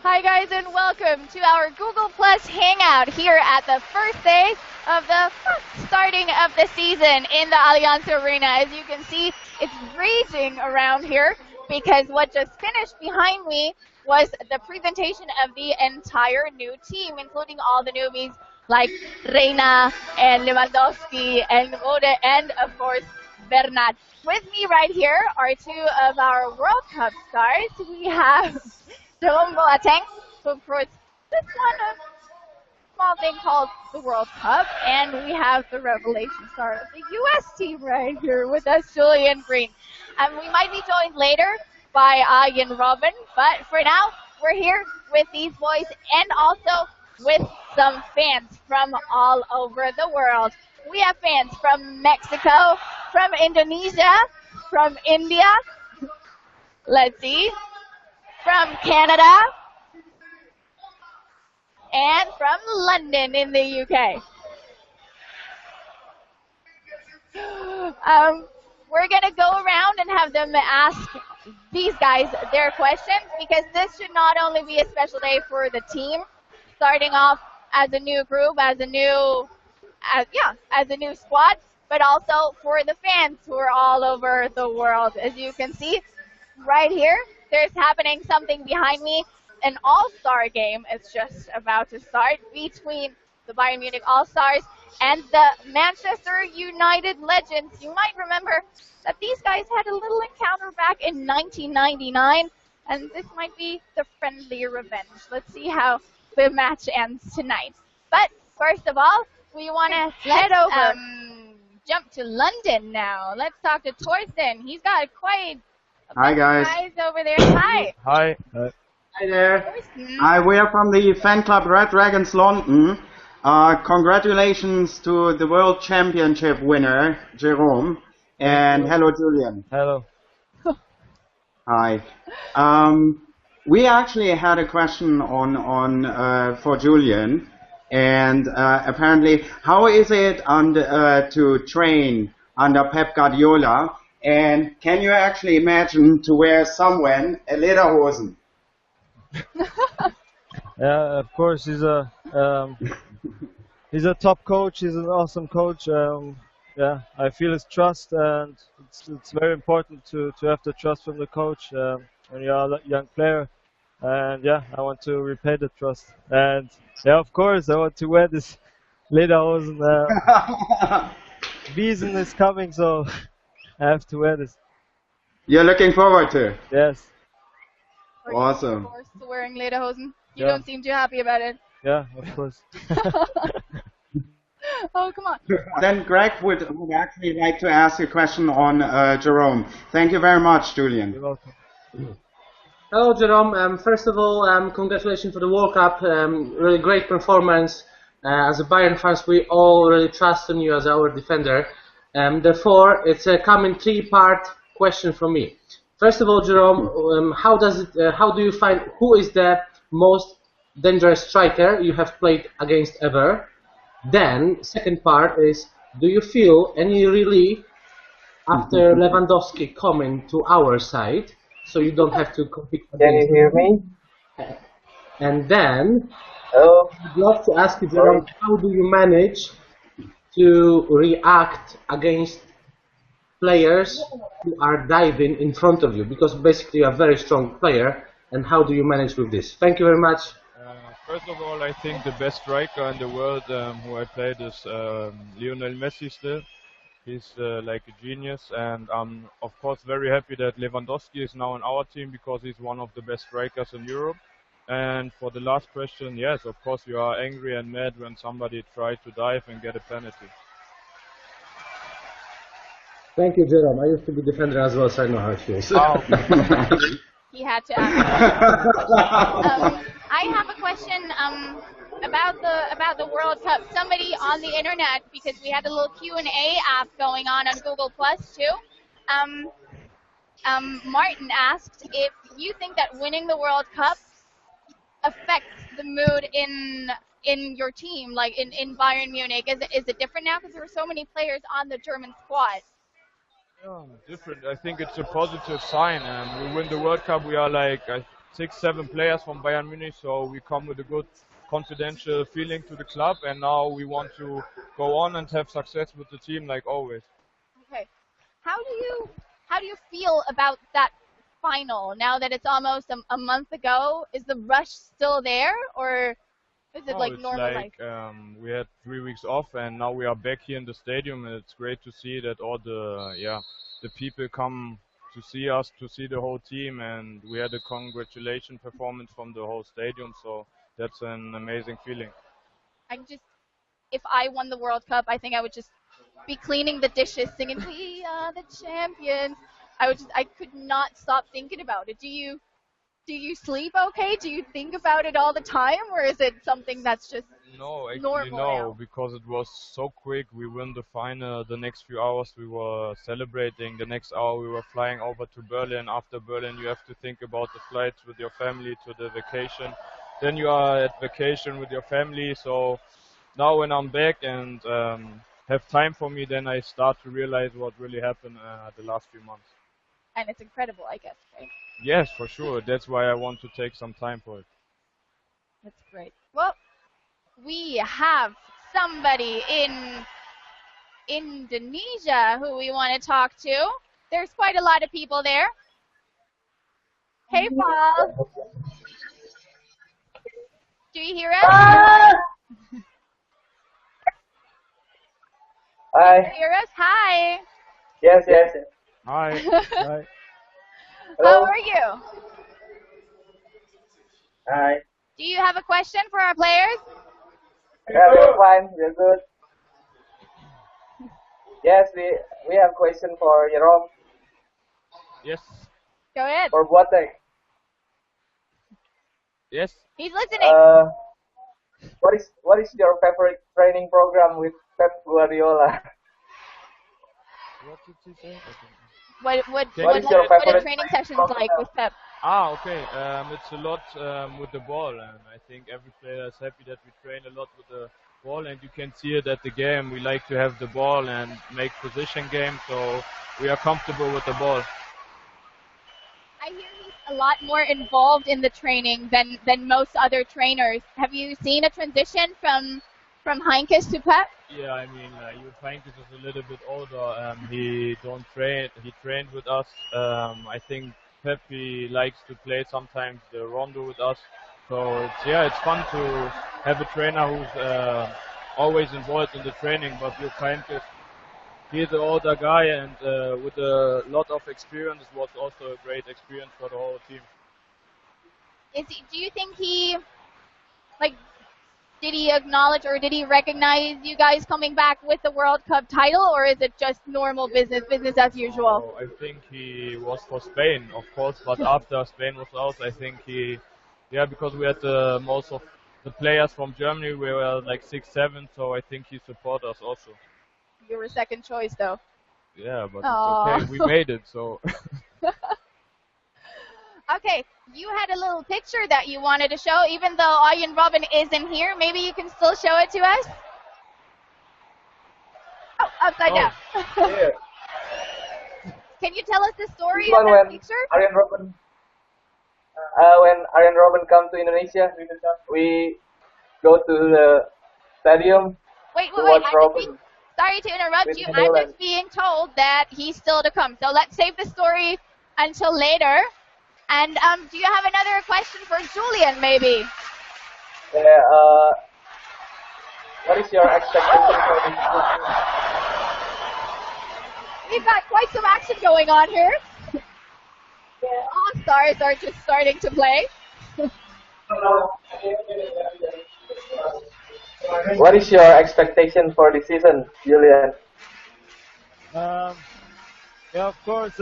Hi guys and welcome to our Google Plus Hangout here at the first day of the starting of the season in the Allianz Arena. As you can see, it's raging around here because what just finished behind me was the presentation of the entire new team, including all the newbies like Reina and Lewandowski and Rode and of course Bernat. With me right here are two of our World Cup stars. We have Jerome Boateng, who of course just won a small thing called the World Cup, and we have the revelation star of the U.S. team right here with us, Julian. We might be joined later by Ian Robin, but for now, we're here with these boys and also with some fans from all over the world. We have fans from Mexico, from Indonesia, from India, let's see, from Canada, and from London in the UK. We're going to go around and have them ask these guys their questions because this should not only be a special day for the team, starting off as a new group, as a new squad, but also for the fans who are all over the world. As you can see right here, there's happening something behind me. An all-star game is just about to start between the Bayern Munich All-Stars and the Manchester United Legends. You might remember that these guys had a little encounter back in 1999, and this might be the friendly revenge. Let's see how the match ends tonight. But first of all, we want to jump to London now. Let's talk to Torsten. He's got quite a Hi guys. over there. Hi. Hi. Hi there. We are from the fan club Red Dragons London. Congratulations to the World Championship winner, Jerome. And hello, Julian. Hello. Hi. We actually had a question for Julian. And apparently, how is it to train under Pep Guardiola? And can you actually imagine to wear someone a lederhosen? Yeah, of course he's a top coach. He's an awesome coach. Yeah, I feel his trust, and it's very important to have the trust from the coach when you're a young player. And yeah, I want to repay the trust. And yeah, of course, I want to wear this lederhosen. Wiesn is coming, so I have to wear this. You're looking forward to it? Yes. Awesome. Of course, wearing lederhosen. You don't seem too happy about it. Yeah, of course. Oh, come on. Then Greg would actually like to ask a question on Jerome. Thank you very much, Julian. You're welcome. Hello, Jerome. First of all, congratulations for the World Cup. Really great performance. As a Bayern fans, we all really trust in you as our defender. Therefore, it's a common three-part question from me. First of all, Jerome, how do you find who is the most dangerous striker you have played against ever? Then, second part is, do you feel any relief after Lewandowski coming to our side, so you don't have to compete against Can you hear me? And then, Hello? I'd love to ask you, Jerome, how do you manage to react against players who are diving in front of you? Because basically you're a very strong player, and how do you manage with this? Thank you very much. First of all, I think the best striker in the world who I played is Lionel Messi still. He's like a genius, and I'm of course very happy that Lewandowski is now on our team because he's one of the best strikers in Europe. And for the last question, yes, of course you are angry and mad when somebody tried to dive and get a penalty. Thank you, Jerome. I used to be defender as well, so I know how it feels. Oh. He had to ask. I have a question about the World Cup. Somebody on the internet, because we had a little Q&A app going on Google Plus too. Martin asked if you think that winning the World Cup affects the mood in your team, like in Bayern Munich. Is it different now because there were so many players on the German squad? Yeah, different. I think it's a positive sign. We win the World Cup. We are like 6, 7 players from Bayern Munich, so we come with a good confidential feeling to the club, and now we want to go on and have success with the team like always. Okay. How do you feel about that final now that it's almost a month ago? Is the rush still there, or is it like It's normal like life? we had 3 weeks off, and now we are back here in the stadium, and it's great to see that all the people come to see us, to see the whole team, and we had a congratulation performance from the whole stadium, so that's an amazing feeling. If I won the World Cup, I think I would just be cleaning the dishes, singing "We are the champions." I could not stop thinking about it. Do you sleep okay? Do you think about it all the time, or is it something that's just No, actually normal no, now? because it was so quick. We won the final. The next few hours we were celebrating. The next hour we were flying over to Berlin. After Berlin, you have to think about the flights with your family to the vacation. Then you are at vacation with your family. So now when I'm back and have time for me, then I start to realize what really happened the last few months. And it's incredible, I guess, right? Yes, for sure. That's why I want to take some time for it. That's great. Well, we have somebody in Indonesia who we want to talk to. There's quite a lot of people there. Hey, Paul. Do you hear us? Hi. Do you hear us? Hi. Yes, yes. Hi. Hi. How are you? Hi. Do you have a question for our players? Yeah, we're fine. We're good. Yes, we have question for Jerome, Yes. Go ahead. for Boateng. Yes. He's listening. What is your favorite training program with Pep Guardiola? What did you say? What is your What are favorite training training sessions like program? with Pep? Okay. It's a lot with the ball, and I think every player is happy that we train a lot with the ball, and you can see it at the game. We like to have the ball and make position game, so we are comfortable with the ball. I hear he's a lot more involved in the training than most other trainers. Have you seen a transition from Heinkes to Pep? Yeah, I mean, you find this is a little bit older. He don't train. He trained with us. I think Pep he likes to play sometimes the rondo with us. So it's fun to have a trainer who's always involved in the training. But you find this he's an older guy and with a lot of experience. It was also a great experience for the whole team. Do you think he like did he acknowledge or did he recognize you guys coming back with the World Cup title, or is it just normal business as usual? So I think he was for Spain, of course, but after Spain was out, I think because we had most of the players from Germany, we were like 6, 7, so I think he supported us also. You were second choice though. Yeah, but Aw. it's okay, we made it, so. Okay, you had a little picture that you wanted to show, even though Arjen Robin isn't here. Maybe you can still show it to us? Oh, upside down. Yeah. Can you tell us the story This of one that when picture? Arjen Robben come to Indonesia, we go to the stadium Wait. to watch I'm Robben sorry to interrupt with you. I'm Netherlands. just being told that he's still to come. So let's save the story until later. And do you have another question for Julian, maybe? Yeah, what is your expectation for this season? We've got quite some action going on here. All stars are just starting to play. What is your expectation for this season, Julian? Yeah, of course.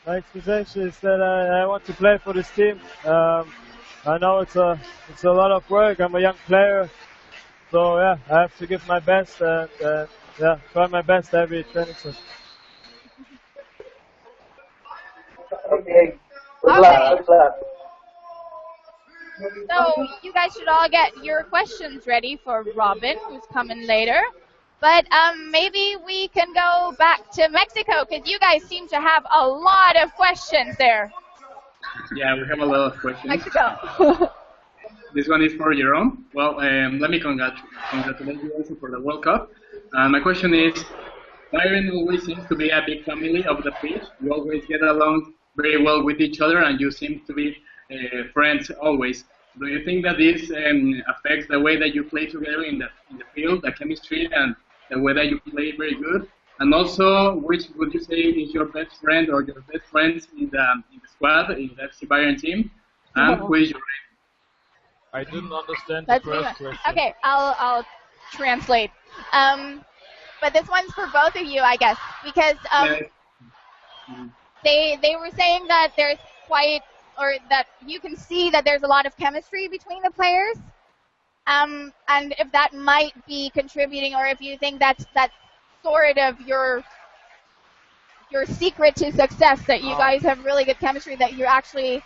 My expectation is that I want to play for this team. I know it's a lot of work. I'm a young player, so yeah, I have to give my best and try my best every training session. Okay. Good Okay. luck. Good luck. So you guys should all get your questions ready for Robin, who's coming later. But maybe we can go back to Mexico because you guys seem to have a lot of questions there. Yeah, we have a lot of questions. Mexico. This one is for Jerome. Well, let me congratulate you also for the World Cup. My question is, Bayern always seems to be a big family of the pitch. You always get along very well with each other, and you seem to be friends always. Do you think that this affects the way that you play together in the field, the chemistry, and the way that you play very good? And also, which would you say is your best friend or your best friends in the squad in the FC Bayern team? And who is your I didn't understand the That's first me. question. Okay, I'll translate. But this one's for both of you, I guess, because they were saying that there's that you can see that there's a lot of chemistry between the players, and if that might be contributing, or if you think that's sort of your secret to success, that you guys have really good chemistry, that you actually,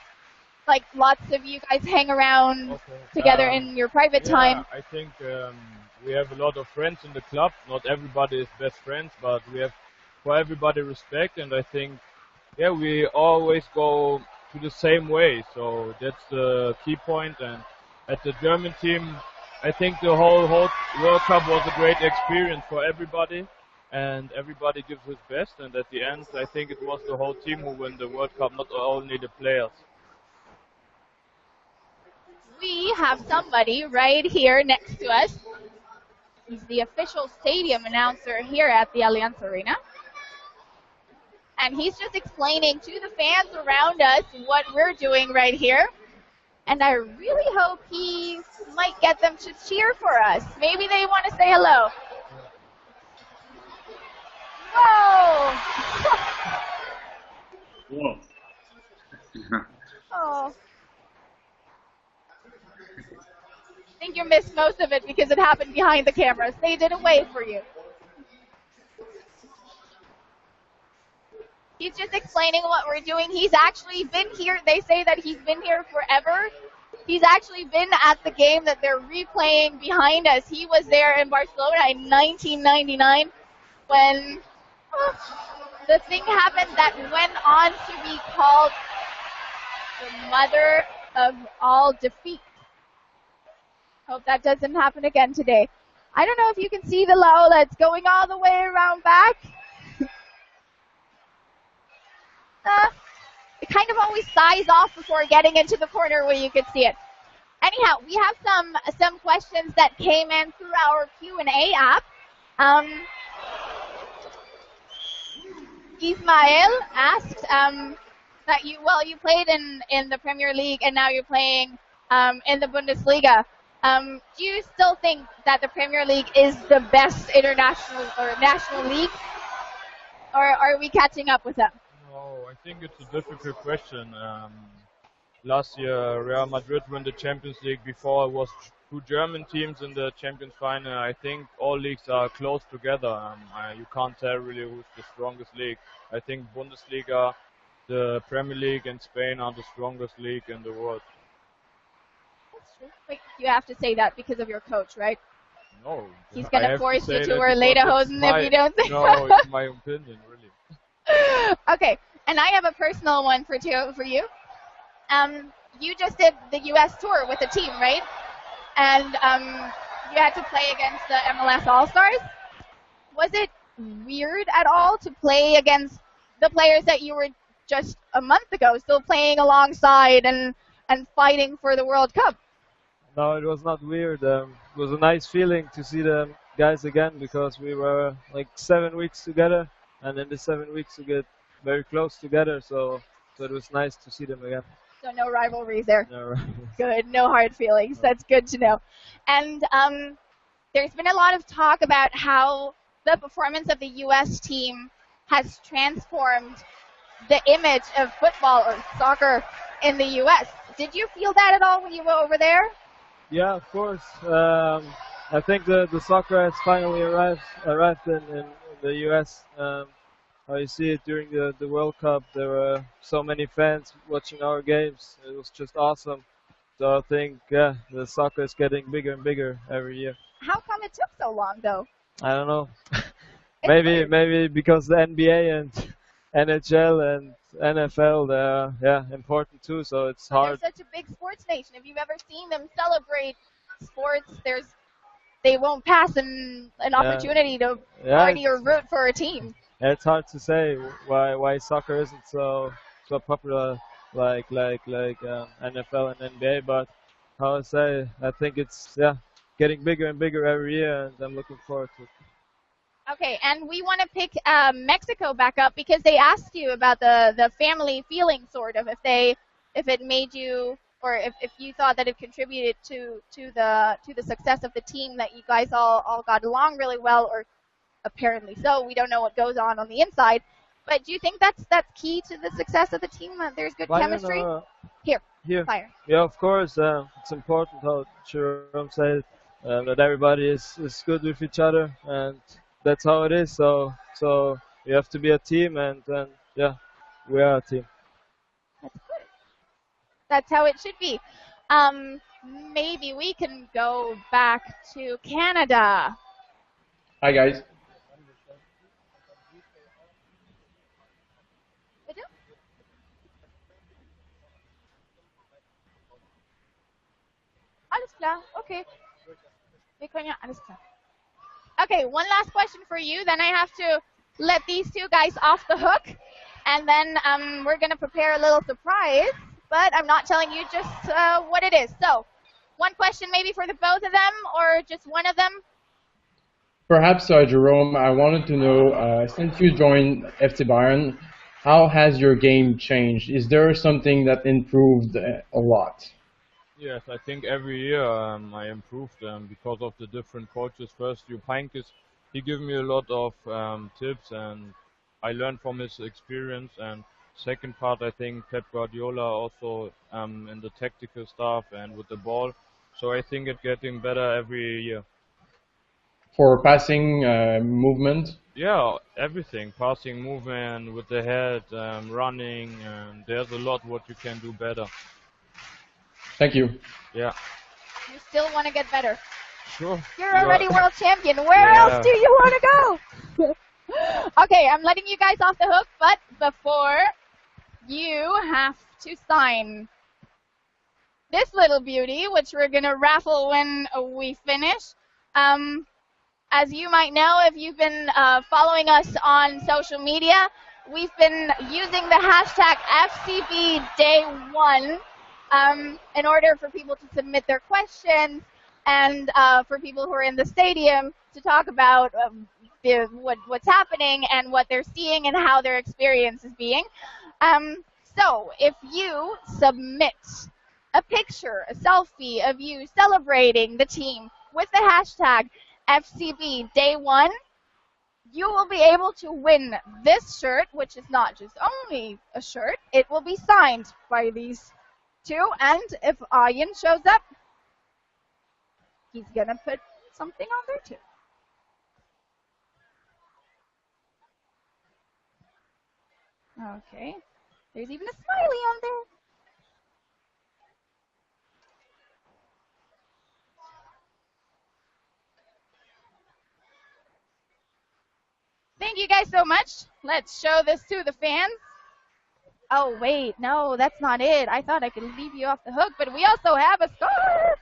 like, lots of you guys hang around together in your private time. I think we have a lot of friends in the club. Not everybody is best friends, but we have for everybody respect, and I think, we always go to the same way. So that's the key point. And at the German team, I think the whole World Cup was a great experience for everybody, and everybody gives his best. And at the end, I think it was the whole team who won the World Cup, not only the players. We have somebody right here next to us. He's the official stadium announcer here at the Allianz Arena. And he's just explaining to the fans around us what we're doing right here. And I really hope he might get them to cheer for us. Maybe they want to say hello. Whoa! Whoa. Oh. I think you missed most of it because it happened behind the cameras. They didn't wait for you. He's just explaining what we're doing. He's actually been here. They say that he's been here forever. He's actually been at the game that they're replaying behind us. He was there in Barcelona in 1999 when the thing happened that went on to be called the mother of all defeat. Hope that doesn't happen again today. I don't know if you can see the Laola. It's going all the way around back. It kind of always sighs off before getting into the corner where you could see it. Anyhow, we have some questions that came in through our Q&A app. Ismael asked that you played in the Premier League and now you're playing in the Bundesliga. Do you still think that the Premier League is the best international or national league, or are we catching up with them? No, I think it's a difficult question. Last year, Real Madrid won the Champions League. Before, it was two German teams in the Champions final. I think all leagues are close together. You can't tell really who's the strongest league. I think Bundesliga, the Premier League, and Spain are the strongest league in the world. That's true. Wait, you have to say that because of your coach, right? No. He's going to force you to wear lederhosen if you don't say no, it's my opinion, really. Okay, and I have a personal one for you. You just did the U.S. tour with the team, right? And you had to play against the MLS All-Stars. Was it weird at all to play against the players that you were just a month ago still playing alongside and fighting for the World Cup? No, it was not weird. It was a nice feeling to see the guys again because we were like 7 weeks together, and in the 7 weeks we get very close together, so it was nice to see them again. So no rivalries there. No rivalries. Good, no hard feelings. No. That's good to know. And there's been a lot of talk about how the performance of the U.S. team has transformed the image of football or soccer in the U.S. Did you feel that at all when you were over there? Yeah, of course. I think the soccer has finally arrived in the U.S. How you see it during the World Cup, there were so many fans watching our games. It was just awesome. So I think, the soccer is getting bigger and bigger every year. How come it took so long, though? I don't know. maybe because the NBA and NHL and NFL, they're important too. So it's hard. They're such a big sports nation. If you've ever seen them celebrate sports, they won't pass an opportunity to party or root for a team. It's hard to say why soccer isn't so popular like NFL and NBA, but how I say, I think it's getting bigger and bigger every year, and I'm looking forward to it. Okay, and we want to pick Mexico back up because they asked you about the family feeling, sort of, if it made you, or if you thought that it contributed to the success of the team, that you guys all got along really well, or apparently so. We don't know what goes on the inside, but do you think that's key to the success of the team? That there's good chemistry. Here, fire. Yeah, of course. It's important, how Jerome said, that everybody is good with each other, and that's how it is. So you have to be a team, and we are a team. That's good. That's how it should be. Maybe we can go back to Canada. Hi guys. Alles klar, okay. Wir können ja, alles klar. Okay, one last question for you, then I have to let these two guys off the hook, and then we're going to prepare a little surprise, but I'm not telling you just what it is. So, one question maybe for the both of them, or just one of them? Perhaps, Jerome, I wanted to know, since you joined FC Bayern, how has your game changed? Is there something that improved a lot? Yes, I think every year I improved because of the different coaches. First, Jupankis, he gave me a lot of tips, and I learned from his experience. And second part, I think Pep Guardiola also in the tactical stuff and with the ball. So I think it's getting better every year. For passing movement? Yeah, everything. Passing, movement, with the head, running, and there's a lot what you can do better. Thank you. Yeah. You still want to get better. Sure. You're already world champion. Where else do you want to go? Okay, I'm letting you guys off the hook, but before, you have to sign this little beauty, which we're going to raffle when we finish. As you might know, if you've been following us on social media, we've been using the hashtag FCBDay1 in order for people to submit their questions, and for people who are in the stadium to talk about what's happening and what they're seeing and how their experience is being. So if you submit a picture, a selfie of you celebrating the team with the hashtag FCBDay1, you will be able to win this shirt, which is not just only a shirt, it will be signed by these two, and if Ian shows up, he's gonna put something on there too. Okay, there's even a smiley on there. Thank you guys so much. Let's show this to the fans. Oh, wait, no, that's not it. I thought I could leave you off the hook, but we also have a scarf.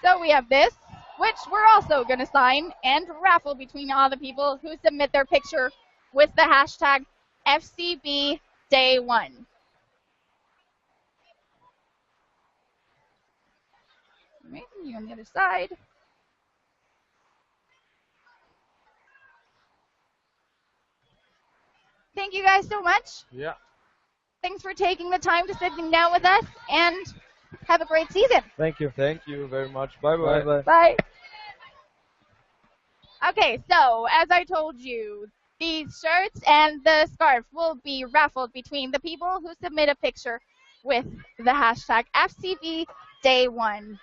So we have this, which we're also going to sign and raffle between all the people who submit their picture with the hashtag FCBDay1. Maybe you on the other side. Thank you guys so much. Yeah. Thanks for taking the time to sit down with us, and have a great season. Thank you. Thank you very much. Bye-bye. Bye. Bye. Okay, so as I told you, these shirts and the scarf will be raffled between the people who submit a picture with the hashtag FCBDay1.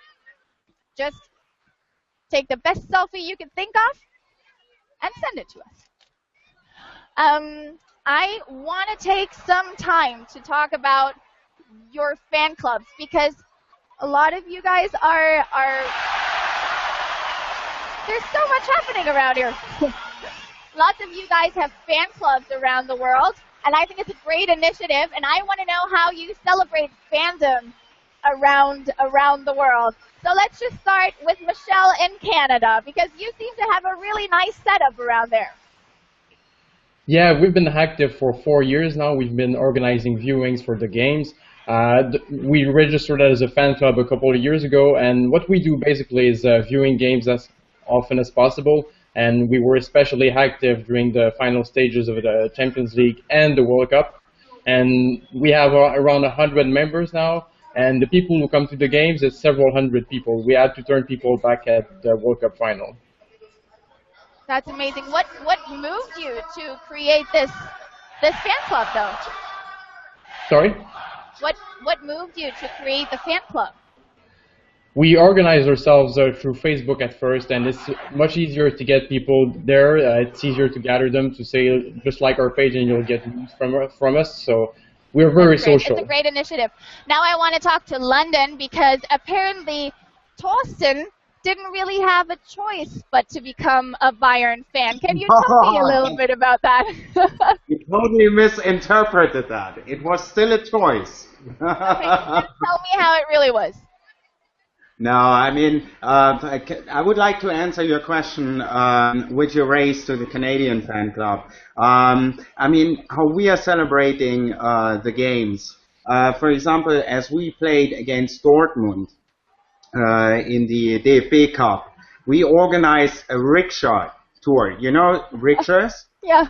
Just take the best selfie you can think of and send it to us. I want to take some time to talk about your fan clubs, because a lot of you guys are there's so much happening around here. lots of you guys have fan clubs around the world, and I think it's a great initiative, and I want to know how you celebrate fandom around the world. So let's just start with Michelle in Canada, because you seem to have a really nice setup around there. Yeah, we've been active for 4 years now. We've been organizing viewings for the games. We registered as a fan club a couple of years ago, and what we do basically is viewing games as often as possible. And we were especially active during the final stages of the Champions League and the World Cup. And we have around 100 members now. And the people who come to the games is several hundred people. We had to turn people back at the World Cup final. That's amazing. What moved you to create this fan club, though? Sorry? What moved you to create the fan club? We organized ourselves through Facebook at first, and it's much easier to get people there. It's easier to gather them, to say just like our page, and you'll get news from us. So we're very social. It's a great initiative. Now I want to talk to London, because apparently Torsten didn't really have a choice but to become a Bayern fan. Can you tell me a little bit about that? You totally misinterpreted that. It was still a choice. Okay, tell me how it really was. No, I mean, I would like to answer your question, which you raised to the Canadian fan club. I mean, how we are celebrating the games. For example, as we played against Dortmund in the DFB Cup, we organized a rickshaw tour. You know rickshaws? Yeah.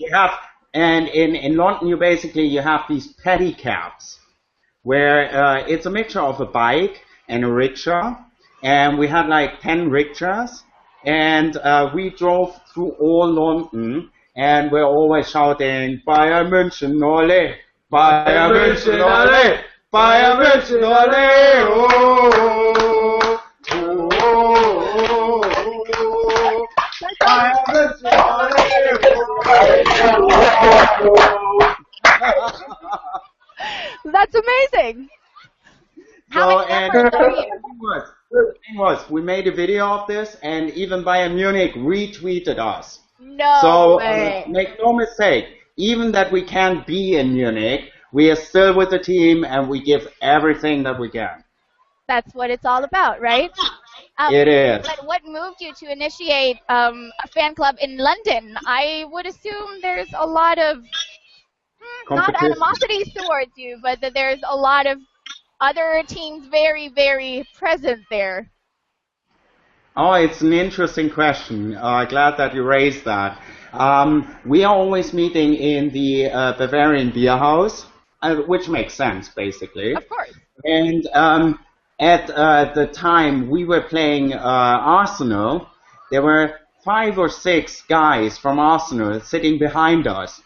You have, and in London, you have these pedicabs, where it's a mixture of a bike and a rickshaw, and we had like 10 rickshaws, and we drove through all London, and we're always shouting, Bayern München, ole! Bayern München, ole! Bayern München, ole! Oh! Bayern München, ole! That's amazing. So, and the thing was, we made a video of this, and even Bayern Munich retweeted us. No way. Make no mistake, even that we can't be in Munich, we are still with the team, and we give everything that we can. That's what it's all about, right? It is. But what moved you to initiate a fan club in London? I would assume there's a lot of, not animosities towards you, but that there's a lot of other teams very, very present there. Oh, it's an interesting question. Glad that you raised that. We are always meeting in the Bavarian beer house, which makes sense, basically. Of course. And at the time we were playing Arsenal, there were 5 or 6 guys from Arsenal sitting behind us.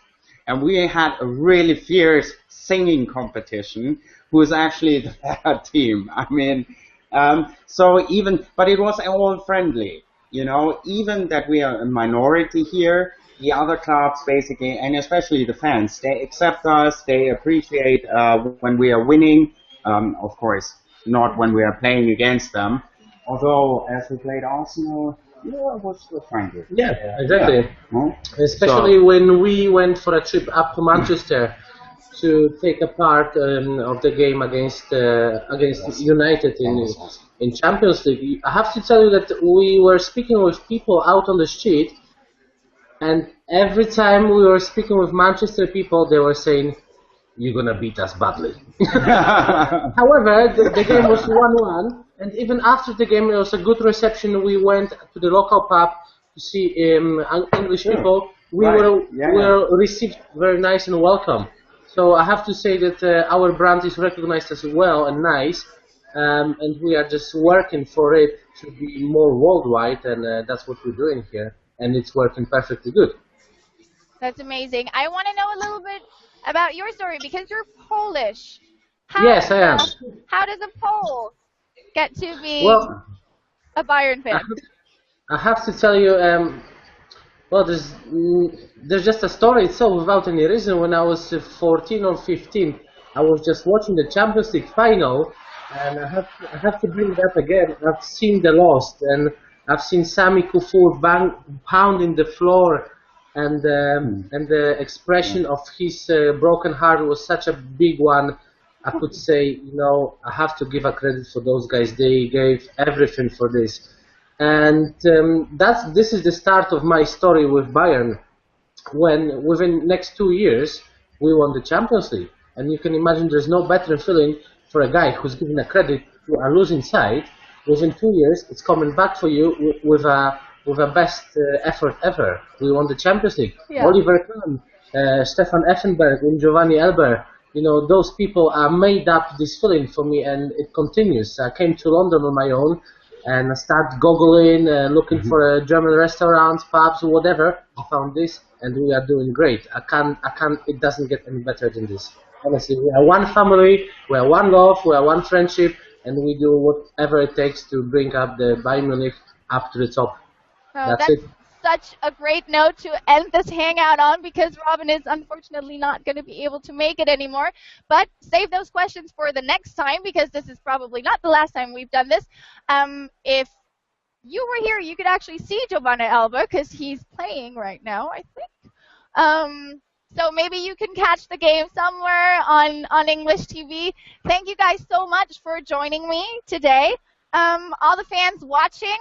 And we had a really fierce singing competition, who was actually the better team. I mean, but it was all friendly, you know, even that we are a minority here, the other clubs basically, and especially the fans, they accept us, they appreciate when we are winning, of course, not when we are playing against them. Although, as we played Arsenal, yeah, it was friendly. Yeah, exactly. Yeah. Especially when we went for a trip up to Manchester to take a part of the game against United in Champions League. I have to tell you that we were speaking with people out on the street, and every time we were speaking with Manchester people, they were saying, "You're gonna beat us badly." However, the game was 1-1, and even after the game, there was a good reception. We went to the local pub to see English people. We were received very nice and welcome. So I have to say that our brand is recognized as well and nice, and we are just working for it to be more worldwide, and that's what we're doing here, and it's working perfectly good. That's amazing. I want to know a little bit about your story, because you're Polish. Yes, I am. How does a Pole get to be a Bayern fan? I have to tell you, well, there's just a story itself without any reason. When I was 14 or 15, I was just watching the Champions League final, and I have to bring that again. I've seen the lost, and I've seen Sami Kufur pounding the floor and the expression of his broken heart was such a big one. I could say, you know, I have to give a credit for those guys. They gave everything for this, and this is the start of my story with Bayern. When within next 2 years we won the Champions League, and you can imagine there's no better feeling for a guy who's given a credit to a losing side. Within 2 years, it's coming back for you with a best effort ever. We won the Champions League. Yeah. Oliver Kahn, Stefan Effenberg, and Giovanni Elber. You know, those people made up this feeling for me, and it continues. I came to London on my own, and I started googling, looking for German restaurants, pubs, whatever. I found this, and we are doing great. It doesn't get any better than this. Honestly, we are one family, we are one love, we are one friendship, and we do whatever it takes to bring up the Bayern Munich up to the top. That's it. Such a great note to end this hangout on, because Robin is unfortunately not going to be able to make it anymore. But save those questions for the next time, because this is probably not the last time we've done this. If you were here, you could actually see Giovanni Alba, because he's playing right now, I think. So maybe you can catch the game somewhere on English TV. Thank you guys so much for joining me today. All the fans watching,